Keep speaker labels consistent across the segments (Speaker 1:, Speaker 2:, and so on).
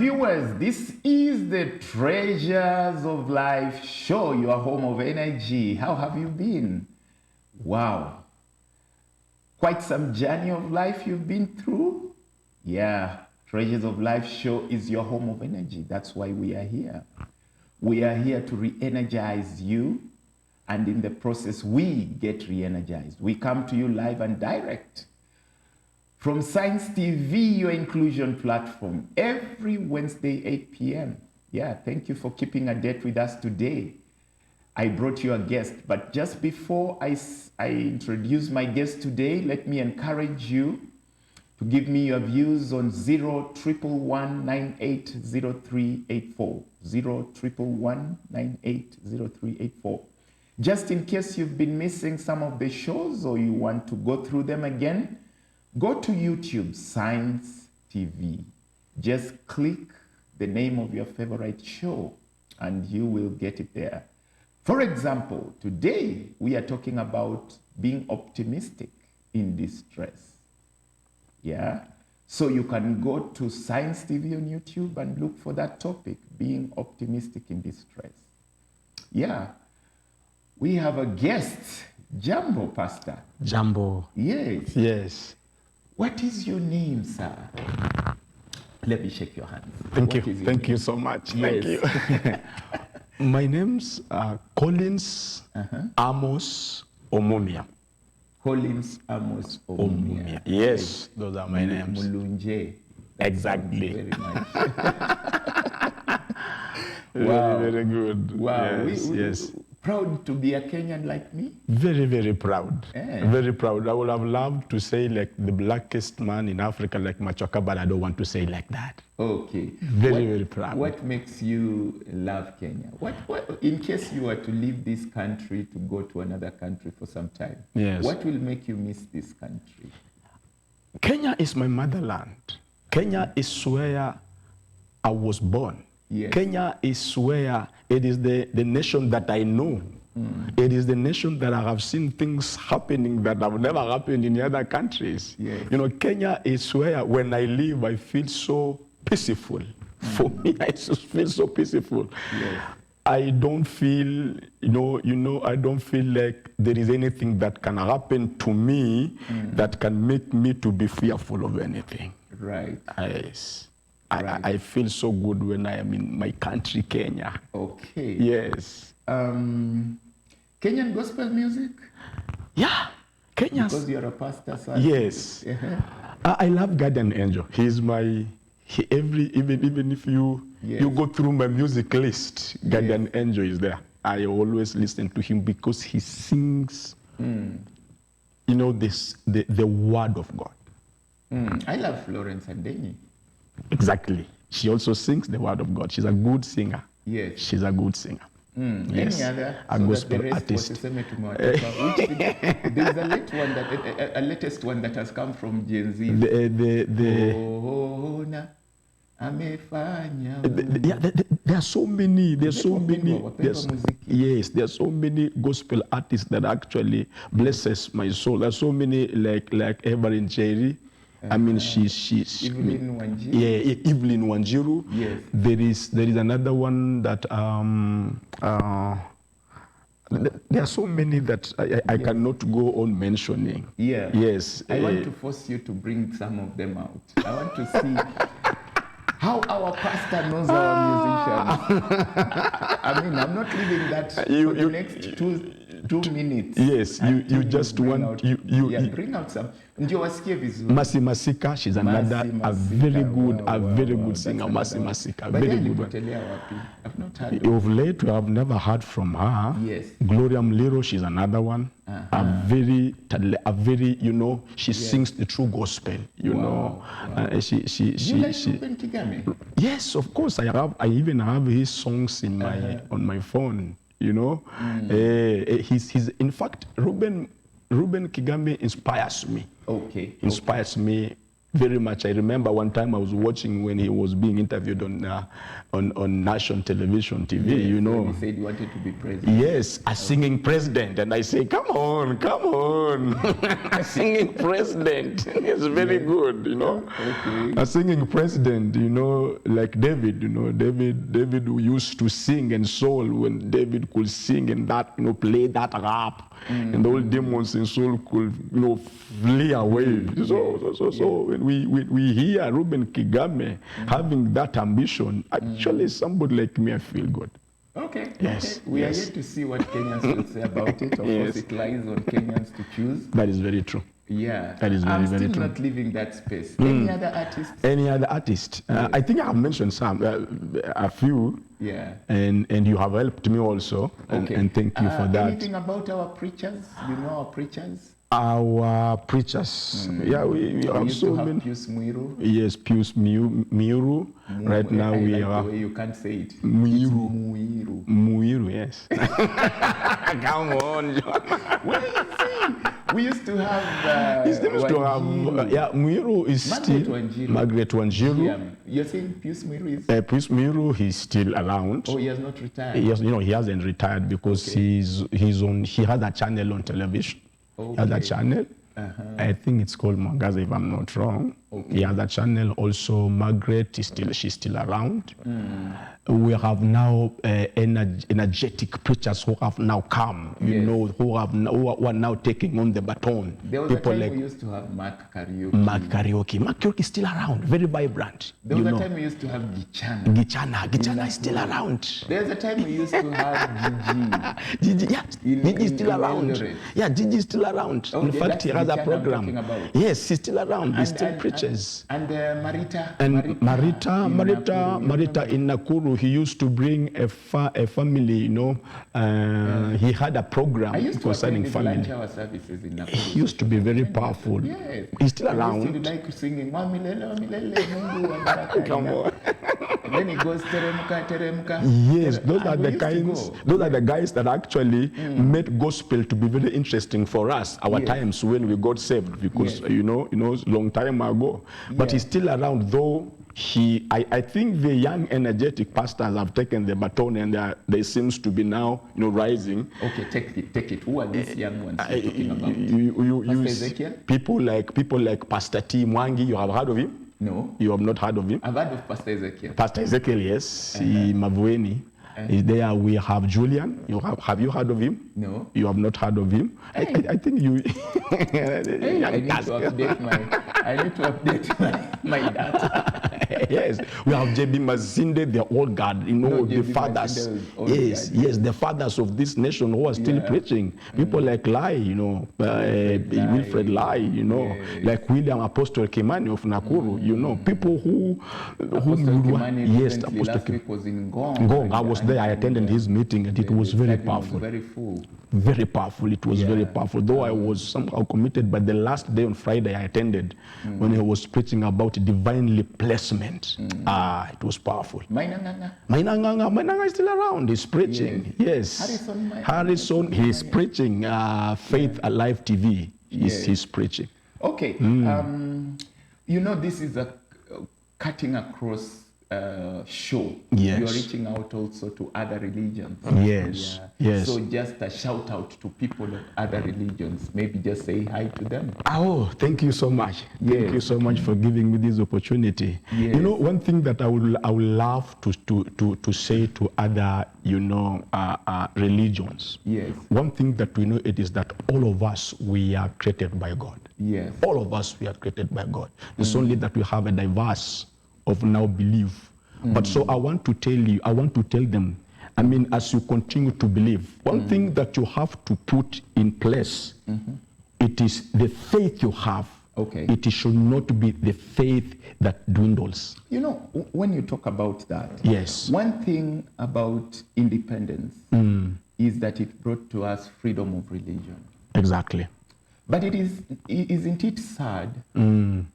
Speaker 1: viewers, this is the Treasures of Life show, your home of energy. How have you been? Wow. Quite some journey of life you've been through? Yeah, Treasures of Life show is your home of energy. That's why we are here. We are here to re-energize you, and in the process, we get re-energized. We come to you live and direct from Science TV, your inclusion platform, every Wednesday, 8 p.m. Yeah, thank you for keeping a date with us today. I brought you a guest, but just before I introduce my guest today, let me encourage you to give me your views on 0111980384, 0111980384. Just in case you've been missing some of the shows or you want to go through them again, go to YouTube, Science TV. Just click the name of your favorite show and you will get it there. For example, today we are talking about being optimistic in distress. Yeah? So you can go to Science TV on YouTube and look for that topic, being optimistic in distress. Yeah. We have a guest, Jambo, Pastor.
Speaker 2: Jambo.
Speaker 1: Yes.
Speaker 2: Yes.
Speaker 1: What is your name, sir? Let me shake your hand.
Speaker 2: Thank you. Thank you so much.
Speaker 1: Yes.
Speaker 2: Thank you. My name's Collins Amos Omumia.
Speaker 1: Collins Amos Omumia.
Speaker 2: Yes, those are my names.
Speaker 1: Mulunje.
Speaker 2: Exactly.
Speaker 1: Very much.
Speaker 2: Wow. Very good.
Speaker 1: Wow.
Speaker 2: Yes.
Speaker 1: Proud to be a Kenyan like me?
Speaker 2: Very, very proud.
Speaker 1: Yeah.
Speaker 2: Very proud. I would have loved to say like the blackest man in Africa like Machoka, but I don't want to say like that.
Speaker 1: Okay.
Speaker 2: Very proud.
Speaker 1: What makes you love Kenya? What, in case you were to leave this country to go to another country for some time,
Speaker 2: yes,
Speaker 1: what will make you miss this country?
Speaker 2: Kenya is my motherland. Kenya is where I was born.
Speaker 1: Yes.
Speaker 2: Kenya is where it is the nation that I know. It is the nation that I have seen things happening that have never happened in other countries.
Speaker 1: Yes.
Speaker 2: You know, Kenya is where when I live, I feel so peaceful. For me, I just feel so peaceful.
Speaker 1: Yes.
Speaker 2: I don't feel, I don't feel like there is anything that can happen to me that can make me to be fearful of anything.
Speaker 1: Right.
Speaker 2: Yes.
Speaker 1: Right.
Speaker 2: I feel so good when I am in my country, Kenya.
Speaker 1: Okay.
Speaker 2: Yes.
Speaker 1: Kenyan gospel music?
Speaker 2: Yeah. Kenya's.
Speaker 1: Because you're a pastor, son.
Speaker 2: Yes. I love Guardian Angel. He's even if you go through my music list, Guardian Angel is there. I always listen to him because he sings, the word of God.
Speaker 1: I love Florence and Denny.
Speaker 2: Exactly. She also sings the word of God. She's a good singer.
Speaker 1: Yes.
Speaker 2: She's a good singer. Yes.
Speaker 1: Any other?
Speaker 2: A gospel artist.
Speaker 1: There's a latest one that has come from Gen Z.
Speaker 2: There are so many. There are so many gospel artists that actually blesses my soul. There are so many like Evelyn Cherry. I mean, she's
Speaker 1: Evelyn Wanjiru.
Speaker 2: Yeah, Evelyn Wanjiru.
Speaker 1: Yes.
Speaker 2: There is another one that there are so many that I cannot go on mentioning.
Speaker 1: Yeah.
Speaker 2: Yes.
Speaker 1: I want to force you to bring some of them out. I want to see how our pastor knows our musicians. I mean, I'm not leaving that for the next two minutes.
Speaker 2: Yes, you just want
Speaker 1: bring out some. Ndio wasikie vizuri.
Speaker 2: Mercy Masika, she's another a very good singer. Mercy Masika, very good.
Speaker 1: I've not heard
Speaker 2: of late. We have never heard from her.
Speaker 1: Yes.
Speaker 2: Gloria Mliro, she's another one. A very, she sings the true gospel. You know, she.
Speaker 1: You like Ruben Kigame?
Speaker 2: Yes, of course. I even have his songs in my on my phone. You know, he's in fact Ruben Kigame inspires me.
Speaker 1: Okay.
Speaker 2: Inspires me very much. I remember one time I was watching when he was being interviewed on national television TV,
Speaker 1: Yes,
Speaker 2: you know.
Speaker 1: when he said he wanted to be president.
Speaker 2: Yes, a singing president. And I say, come on. A singing president. It's very good, you know.
Speaker 1: Okay.
Speaker 2: A singing president, you know, like David, you know. David used to sing and soul when David could sing and that, you know, play that rap. And all demons in soul could, you know, flee away. So when we hear Reuben Kigame having that ambition, actually somebody like me, I feel good.
Speaker 1: Okay.
Speaker 2: Yes.
Speaker 1: Okay. We are yet to see what Kenyans will say about it. Of course, it lies on Kenyans to choose.
Speaker 2: That is very true.
Speaker 1: Yeah.
Speaker 2: That is very,
Speaker 1: I'm
Speaker 2: very
Speaker 1: still
Speaker 2: true.
Speaker 1: not leaving that space. Any other artists?
Speaker 2: Any other artist? I think I have mentioned some, a few.
Speaker 1: Yeah.
Speaker 2: And you have helped me also.
Speaker 1: Okay.
Speaker 2: And thank you for that.
Speaker 1: Anything about our preachers? You know our preachers?
Speaker 2: Our preachers. Yeah, we have
Speaker 1: used
Speaker 2: so
Speaker 1: to have
Speaker 2: many.
Speaker 1: Pius Mwiru.
Speaker 2: Yes, Pius Miru. Right now we
Speaker 1: like
Speaker 2: are
Speaker 1: the way you can't say it.
Speaker 2: Mwiru.
Speaker 1: Mwiru.
Speaker 2: Muiru, yes. Come on, John.
Speaker 1: Well, see, we used to have.
Speaker 2: His name is to have. Muiru is
Speaker 1: Margaret
Speaker 2: still.
Speaker 1: Wanjiru.
Speaker 2: Margaret Wanjiru.
Speaker 1: Yeah. You're saying Pius Mwiru is.
Speaker 2: Pius Miru, he's still around.
Speaker 1: Oh, he has not retired.
Speaker 2: Yes, you know, he hasn't retired because he has a channel on television.
Speaker 1: Okay.
Speaker 2: He has a channel. I think it's called Mwangaza, if I'm not wrong.
Speaker 1: Okay.
Speaker 2: He has a channel. Also, Margaret she's still around. We have now energetic preachers who have now come, you know, who are now taking on the baton.
Speaker 1: There was
Speaker 2: people
Speaker 1: a time
Speaker 2: like
Speaker 1: we used to have Mark Karaoke.
Speaker 2: Mark Karaoke is still around, very vibrant.
Speaker 1: There was a time we used to have Gichana.
Speaker 2: Gichana is still around.
Speaker 1: There's a time we used to have Gigi.
Speaker 2: Gigi is still around.
Speaker 1: Eldoret.
Speaker 2: Yeah, Gigi is still around.
Speaker 1: Oh,
Speaker 2: In fact, he has a
Speaker 1: Gichana I'm
Speaker 2: program.
Speaker 1: talking about.
Speaker 2: Yes, he's still around. He still preaches.
Speaker 1: And Marita.
Speaker 2: And Marita
Speaker 1: Nakuru.
Speaker 2: in Nakuru, he used to bring a family, you know. He had a program
Speaker 1: I used to
Speaker 2: concerning
Speaker 1: attend the lunch
Speaker 2: family.
Speaker 1: hour services in Nakuru.
Speaker 2: He used to be very powerful.
Speaker 1: Yes.
Speaker 2: He's still
Speaker 1: I used
Speaker 2: around.
Speaker 1: to like singing, Mamilele, Mungu wa baraka.
Speaker 2: Come on.
Speaker 1: And then he goes, Teremka.
Speaker 2: Yes, those are
Speaker 1: And we
Speaker 2: the
Speaker 1: used to
Speaker 2: kinds.
Speaker 1: go.
Speaker 2: Those are the guys that actually made gospel to be very interesting for us. Our
Speaker 1: Yes.
Speaker 2: times when we got saved, because
Speaker 1: Yes.
Speaker 2: you know, long time ago. But
Speaker 1: Yeah.
Speaker 2: he's still around, though. I think the young, energetic pastors have taken the baton, and they seems to be now, you know, rising.
Speaker 1: Okay, take it. Who are these young ones you're talking about?
Speaker 2: You
Speaker 1: Pastor
Speaker 2: see
Speaker 1: Ezekiel?
Speaker 2: people like Pastor T. Mwangi. You have heard of him?
Speaker 1: No.
Speaker 2: You have not heard of him?
Speaker 1: I've heard of Pastor Ezekiel.
Speaker 2: Pastor Ezekiel, yes. Mavueni is there. We have Julian. Have you heard of him?
Speaker 1: No.
Speaker 2: You have not heard of him?
Speaker 1: Hey.
Speaker 2: I think you.
Speaker 1: Hey, I need to update my data.
Speaker 2: Yes, we have JB Mazinde, the old guard, you know,
Speaker 1: No,
Speaker 2: the
Speaker 1: JB
Speaker 2: fathers.
Speaker 1: Mazinde is old
Speaker 2: Yes,
Speaker 1: guard.
Speaker 2: yes, the fathers of this nation who are still
Speaker 1: Yeah.
Speaker 2: preaching. People like Lai, you know, Wilfred Lai, you know,
Speaker 1: Yes.
Speaker 2: like William Apostle Kimani of Nakuru, you know, people who
Speaker 1: Apostle Kimani
Speaker 2: yes,
Speaker 1: recently
Speaker 2: Apostle
Speaker 1: last
Speaker 2: Kimani.
Speaker 1: week was in Ngong.
Speaker 2: Ngong, I was there. I attended his meeting, and it was very
Speaker 1: The
Speaker 2: powerful.
Speaker 1: was very full.
Speaker 2: Very powerful. It was
Speaker 1: Yeah.
Speaker 2: very powerful. Though I was somehow committed, but the last day on Friday I attended when he was preaching about divinely placement. It was powerful.
Speaker 1: Mainanganga.
Speaker 2: Mainanga is still around. He's preaching. Yes. Harrison, he's preaching. Faith Alive TV. He's preaching.
Speaker 1: Okay. You know, this is a cutting across show.
Speaker 2: Yes.
Speaker 1: You're reaching out also to other religions.
Speaker 2: Yes. Yes.
Speaker 1: So just a shout out to people of other religions. Maybe just say hi to them.
Speaker 2: Oh, thank you so much. Thank
Speaker 1: Yes.
Speaker 2: you so much for giving me this opportunity.
Speaker 1: Yes.
Speaker 2: You know, one thing that I would love to say to other, you know, religions.
Speaker 1: Yes.
Speaker 2: One thing that we know it is that all of us, we are created by God.
Speaker 1: Yes.
Speaker 2: All of us, we are created by God. It's only that we have a diverse of now belief. But so I want to tell them, I mean, as you continue to believe, one thing that you have to put in place, it is the faith you have.
Speaker 1: Okay.
Speaker 2: It should not be the faith that dwindles.
Speaker 1: You know, when you talk about that,
Speaker 2: Yes.
Speaker 1: one thing about independence is that it brought to us freedom of religion.
Speaker 2: Exactly.
Speaker 1: But isn't it sad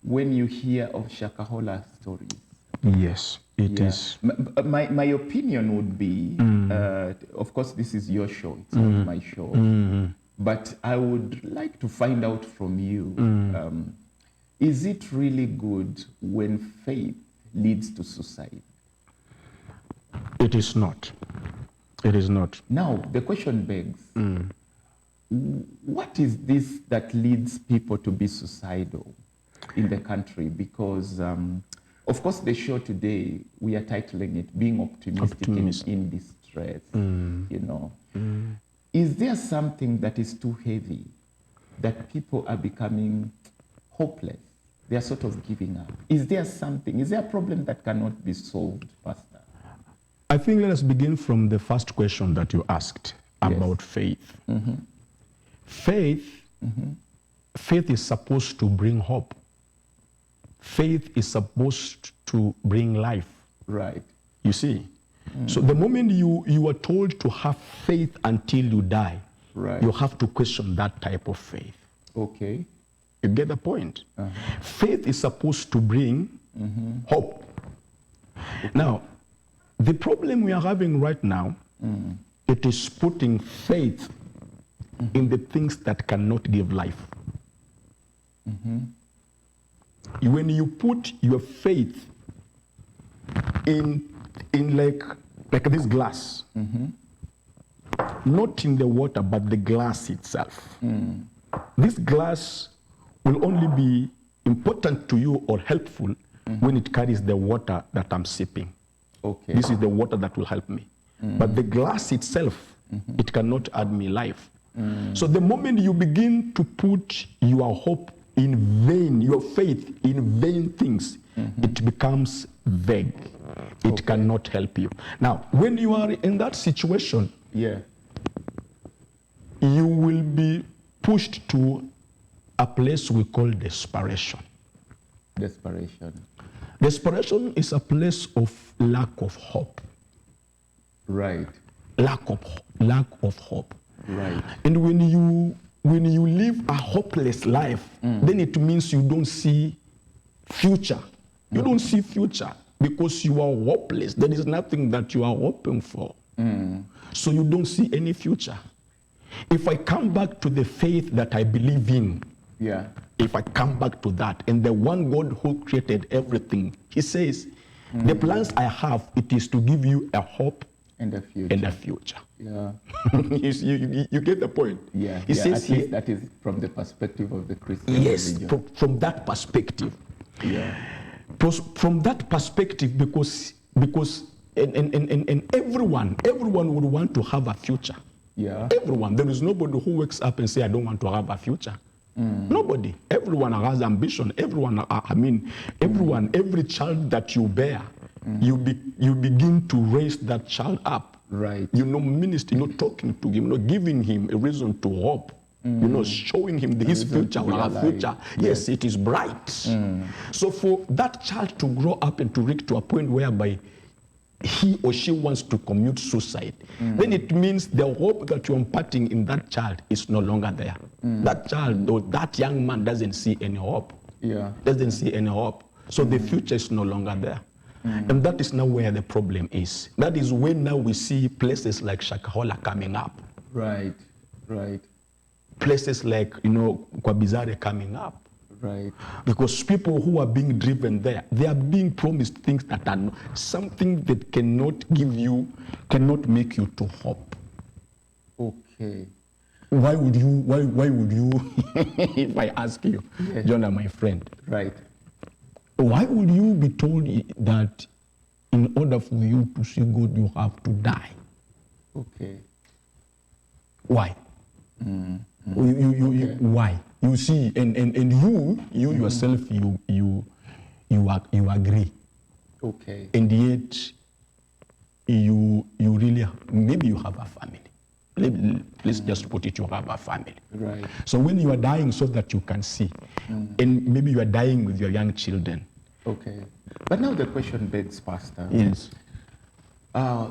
Speaker 1: when you hear of Shakahola stories?
Speaker 2: Yes, it
Speaker 1: Yeah.
Speaker 2: is.
Speaker 1: My opinion would be, of course, this is your show, it's not my show, but I would like to find out from you, Is it really good when faith leads to suicide?
Speaker 2: It is not. It is not.
Speaker 1: Now, the question begs, what is this that leads people to be suicidal in the country? Because, of course, the show today, we are titling it Being Optimistic in Distress, you know. Is there something that is too heavy, that people are becoming hopeless? They are sort of giving up. Is there something, is there a problem that cannot be solved, Pastor?
Speaker 2: I think let us begin from the first question that you asked about faith. Faith, faith is supposed to bring hope. Faith is supposed to bring life.
Speaker 1: Right.
Speaker 2: You see? So the moment you are told to have faith until you die,
Speaker 1: Right.
Speaker 2: you have to question that type of faith.
Speaker 1: Okay.
Speaker 2: You get the point? Faith is supposed to bring hope. Now, the problem we are having right now, it is putting faith in the things that cannot give life. When you put your faith in like this glass, not in the water, but the glass itself. This glass will only be important to you or helpful when it carries the water that I'm sipping.
Speaker 1: Okay.
Speaker 2: This is the water that will help me. But the glass itself, it cannot add me life. So the moment you begin to put your hope in vain, your faith in vain things, it becomes vague. It cannot help you. Now, when you are in that situation,
Speaker 1: Yeah.
Speaker 2: you will be pushed to a place we call desperation.
Speaker 1: Desperation.
Speaker 2: Desperation is a place of lack of hope.
Speaker 1: Right.
Speaker 2: Lack of hope.
Speaker 1: Right.
Speaker 2: And when you live a hopeless life, then it means you don't see future. You don't see future because you are hopeless. There is nothing that you are hoping for. So you don't see any future. If I come back to the faith that I believe in,
Speaker 1: Yeah.
Speaker 2: if I come back to that, and the one God who created everything, he says, the plans I have, it is to give you a hope
Speaker 1: And the future.
Speaker 2: and a future.
Speaker 1: Yeah.
Speaker 2: you get the point?
Speaker 1: Yeah.
Speaker 2: He
Speaker 1: yeah.
Speaker 2: says
Speaker 1: At least that is from the perspective of the Christian
Speaker 2: yes,
Speaker 1: religion.
Speaker 2: from that perspective.
Speaker 1: Yeah.
Speaker 2: From that perspective, because and everyone would want to have a future.
Speaker 1: Yeah.
Speaker 2: Everyone. There is nobody who wakes up and say, I don't want to have a future. Nobody. Everyone has ambition. Everyone, everyone, every child that you bear, you begin to raise that child up.
Speaker 1: Right.
Speaker 2: Ministry, talking to him, giving him a reason to hope. Showing him his
Speaker 1: reason
Speaker 2: future
Speaker 1: to
Speaker 2: or her
Speaker 1: realize.
Speaker 2: future. Yes, it is bright. So for that child to grow up and to reach to a point whereby he or she wants to commit suicide, then it means the hope that you're imparting in that child is no longer there. That child or that young man doesn't see any hope.
Speaker 1: Yeah.
Speaker 2: Doesn't see any hope. So the future is no longer there. And that is now where the problem is. That is when now we see places like Shakahola coming up.
Speaker 1: Right. Right.
Speaker 2: Places like, Kwabizare coming up.
Speaker 1: Right.
Speaker 2: Because people who are being driven there, they are being promised things that are something that cannot make you to hope.
Speaker 1: Okay.
Speaker 2: Why would you, if I ask you,
Speaker 1: Yes.
Speaker 2: Jonah, my friend,
Speaker 1: Right.
Speaker 2: why would you be told that in order for you to see God, you have to die?
Speaker 1: Okay.
Speaker 2: Why? Why? You see, and you yourself, you agree,
Speaker 1: Okay.
Speaker 2: and yet you really, maybe you have a family. Let's just put it, you have a family.
Speaker 1: Right.
Speaker 2: So when you are dying so that you can see, and maybe you are dying with your young children.
Speaker 1: Okay. But now the question begs, Pastor.
Speaker 2: Yes.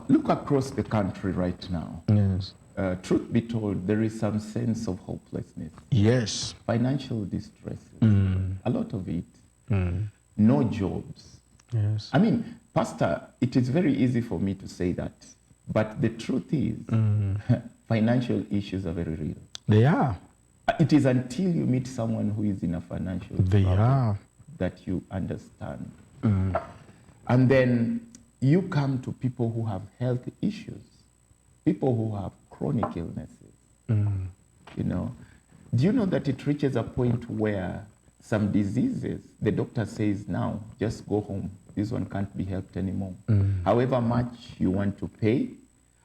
Speaker 1: Look across the country right now.
Speaker 2: Yes.
Speaker 1: Truth be told, there is some sense of hopelessness,
Speaker 2: Yes.
Speaker 1: financial distress, a lot of it, no jobs.
Speaker 2: Yes.
Speaker 1: I mean, Pastor, it is very easy for me to say that, but the truth is, financial issues are very real.
Speaker 2: They are.
Speaker 1: It is until you meet someone who is in a financial trouble that you understand. And then you come to people who have health issues, people who have chronic illnesses. You know, do you know that it reaches a point where some diseases, the doctor says now, just go home. This one can't be helped anymore. However much you want to pay,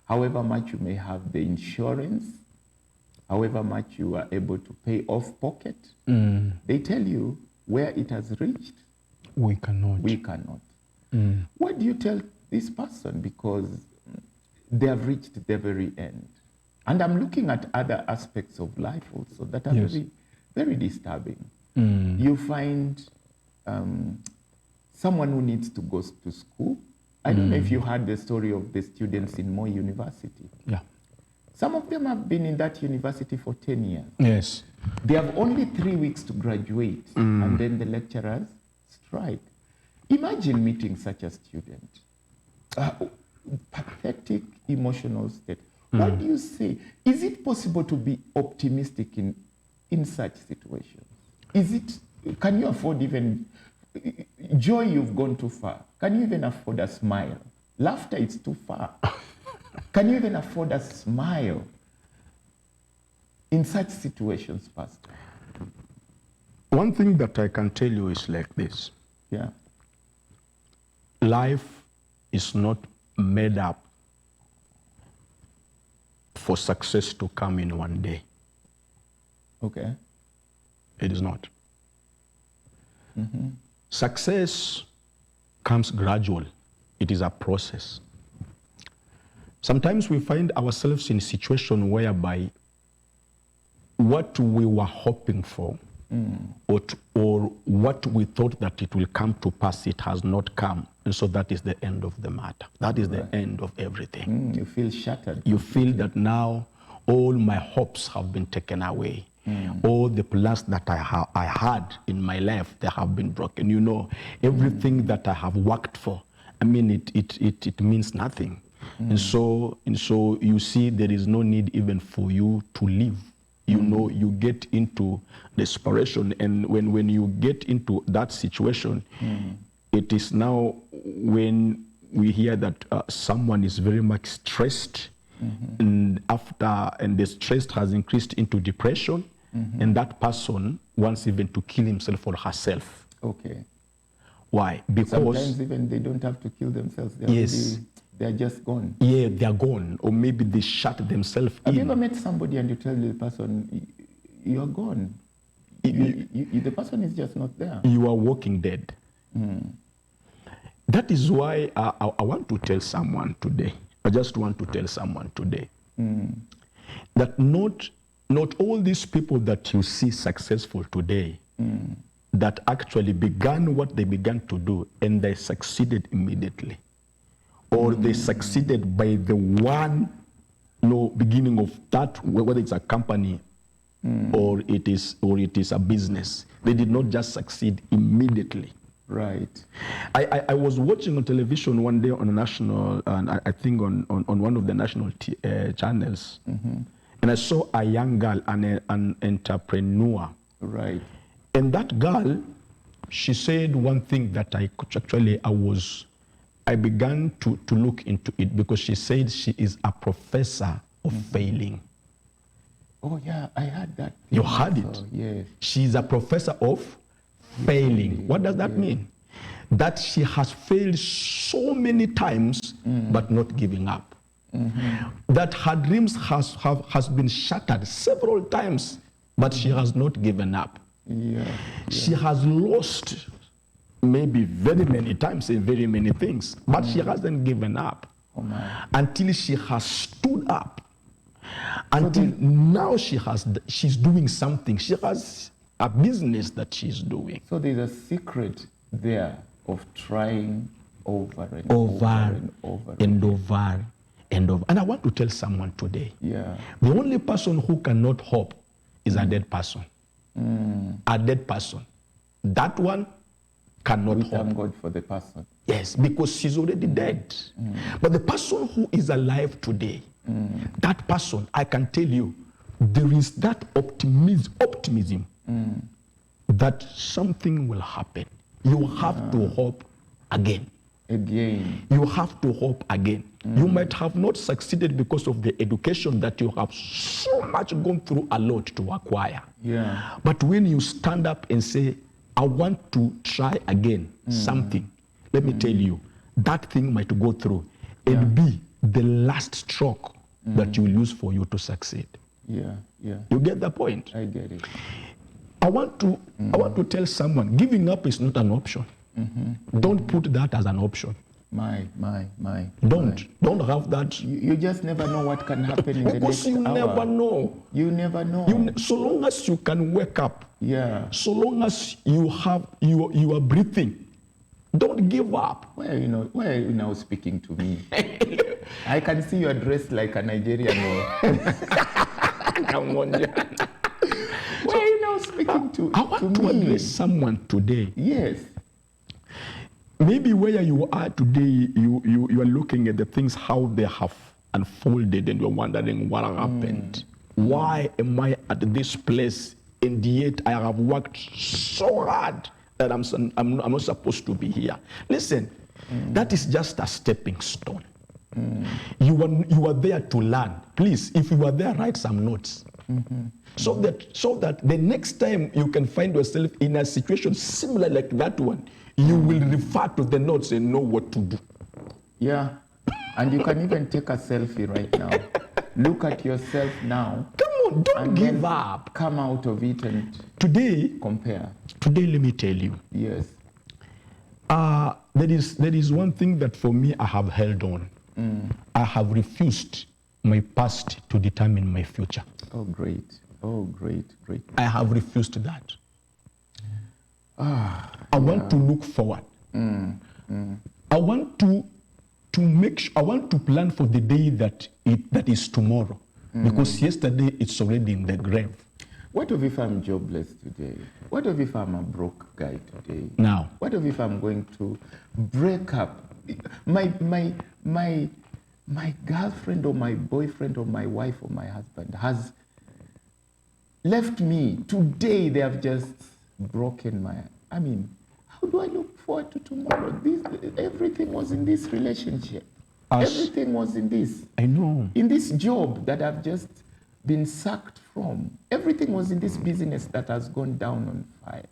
Speaker 1: however much you may have the insurance, however much you are able to pay off pocket, they tell you where it has reached.
Speaker 2: We cannot.
Speaker 1: We cannot. What do you tell this person? Because they have reached the very end. And I'm looking at other aspects of life also that are very, very disturbing. You find someone who needs to go to school. I don't know if you heard the story of the students in Moi University.
Speaker 2: Yeah.
Speaker 1: Some of them have been in that university for 10 years.
Speaker 2: Yes.
Speaker 1: They have only 3 weeks to graduate, and then the lecturers strike. Imagine meeting such a student. Pathetic emotional state. What do you say? Is it possible to be optimistic in such situations? Can you afford even joy? You've gone too far. Can you even afford a smile? Laughter, it's too far. Can you even afford a smile in such situations, Pastor?
Speaker 2: One thing that I can tell you is like this.
Speaker 1: Yeah.
Speaker 2: Life is not made up for success to come in one day.
Speaker 1: Okay.
Speaker 2: It is not. Success comes gradual. It is a process. Sometimes we find ourselves in a situation whereby what we were hoping for or what we thought that it will come to pass, it has not come. And so that is the end of the matter. That is the end of everything.
Speaker 1: You feel shattered.
Speaker 2: You feel that now all my hopes have been taken away. All the plans that I had in my life, they have been broken. You know, everything that I have worked for, I mean, it means nothing. And so you see, there is no need even for you to live. You know, you get into desperation, and when you get into that situation, it is now when we hear that someone is very much stressed, and the stress has increased into depression, and that person wants even to kill himself or herself.
Speaker 1: Okay.
Speaker 2: Why? Because
Speaker 1: sometimes even they don't have to kill themselves. They're just gone.
Speaker 2: Yeah, they're gone. Or maybe they shut themselves in.
Speaker 1: Have you ever met somebody and you tell the person, you're gone? The person is just not there.
Speaker 2: You are walking dead. That is why I want to tell someone today, I just want to tell someone today, that not all these people that you see successful today, that actually began what they began to do and they succeeded immediately. Or they succeeded by the one beginning of that, whether it's a company or it is a business. They did not just succeed immediately.
Speaker 1: Right.
Speaker 2: I was watching on television one day on a national, and I think on one of the national channels, and I saw a young girl, an entrepreneur.
Speaker 1: Right.
Speaker 2: And that girl, she said one thing that I began to look into it, because she said she is a professor of failing.
Speaker 1: Oh yeah, I heard that.
Speaker 2: You heard it?
Speaker 1: Yes.
Speaker 2: She's a professor of failing. What does that mean? That she has failed so many times, but not giving up. That her dreams has been shattered several times, but she has not given up. She has lost maybe very many times in very many things, but she hasn't given up until she has stood up. Until now she's doing something. She has a business that she's doing.
Speaker 1: So there's a secret there of trying over and over.
Speaker 2: And I want to tell someone today,
Speaker 1: the
Speaker 2: only person who cannot hope is a dead person. A dead person. That one cannot hope.
Speaker 1: Thank God for the person.
Speaker 2: Yes, because she's already dead. But the person who is alive today, that person, I can tell you, there is that optimism that something will happen. You have to hope again.
Speaker 1: You
Speaker 2: have to hope again. You might have not succeeded because of the education that you have so much gone through a lot to acquire.
Speaker 1: Yeah.
Speaker 2: But when you stand up and say, I want to try again something, let me tell you, that thing might go through and be the last stroke that you will use for you to succeed.
Speaker 1: Yeah.
Speaker 2: You get the point?
Speaker 1: I get it.
Speaker 2: I want to tell someone, giving up is not an option. Don't put that as an option. Don't have that.
Speaker 1: You just never know what can happen in the next hour.
Speaker 2: Because you never know.
Speaker 1: You never know.
Speaker 2: So long as you can wake up, so long as you are breathing, don't give up.
Speaker 1: Why are you now speaking to me? I can see you are dressed like a Nigerian.
Speaker 2: Come on,
Speaker 1: why are you now speaking to me?
Speaker 2: I want to address someone today.
Speaker 1: Yes.
Speaker 2: Maybe where you are today, you are looking at the things, how they have unfolded, and you're wondering what happened. Why am I at this place? And yet I have worked so hard that I'm not supposed to be here. Listen, that is just a stepping stone. You are there to learn. Please, if you are there, write some notes. So that the next time you can find yourself in a situation similar like that one, you will refer to the notes and know what to do.
Speaker 1: Yeah. And you can even take a selfie right now. Look at yourself now.
Speaker 2: Come on, don't give up.
Speaker 1: Come out of it and compare.
Speaker 2: Today, let me tell you.
Speaker 1: Yes.
Speaker 2: There is one thing that for me I have held on. I have refused my past to determine my future.
Speaker 1: Oh, great. Oh, great.
Speaker 2: I have refused that. I want to look forward. I want to I want to plan for the day that is tomorrow. Because yesterday it's already in the grave.
Speaker 1: What if I'm jobless today? What if I'm a broke guy today?
Speaker 2: Now.
Speaker 1: What if I'm going to break up? My girlfriend or my boyfriend or my wife or my husband has left me. Today they have just broken how do I look forward to tomorrow? Everything was in this relationship. Everything was in this.
Speaker 2: I know.
Speaker 1: In this job that I've just been sacked from. Everything was in this business that has gone down on fire.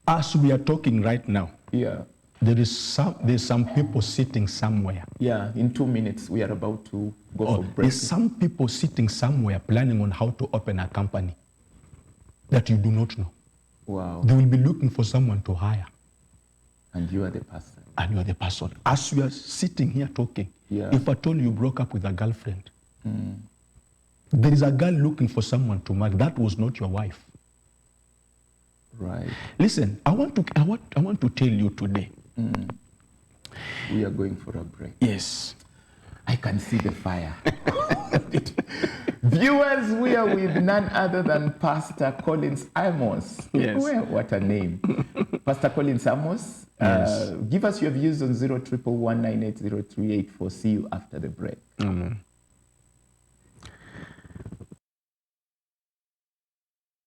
Speaker 2: As we are talking right now, there's some people sitting somewhere.
Speaker 1: Yeah, in 2 minutes we are about to go for break.
Speaker 2: There's some people sitting somewhere planning on how to open a company that you do not know.
Speaker 1: Wow.
Speaker 2: They will be looking for someone to hire.
Speaker 1: And you are the person.
Speaker 2: And you are the person. As we are sitting here talking, if at all you broke up with a girlfriend, there is a girl looking for someone to marry. That was not your wife.
Speaker 1: Right.
Speaker 2: Listen, I want to tell you today.
Speaker 1: We are going for a break.
Speaker 2: Yes.
Speaker 1: I can see the fire. Viewers, we are with none other than Pastor Collins Amos.
Speaker 2: Yes.
Speaker 1: Well, what a name. Pastor Collins Amos,
Speaker 2: yes.
Speaker 1: Give us your views on 011198038. See you after the break.
Speaker 2: Amen.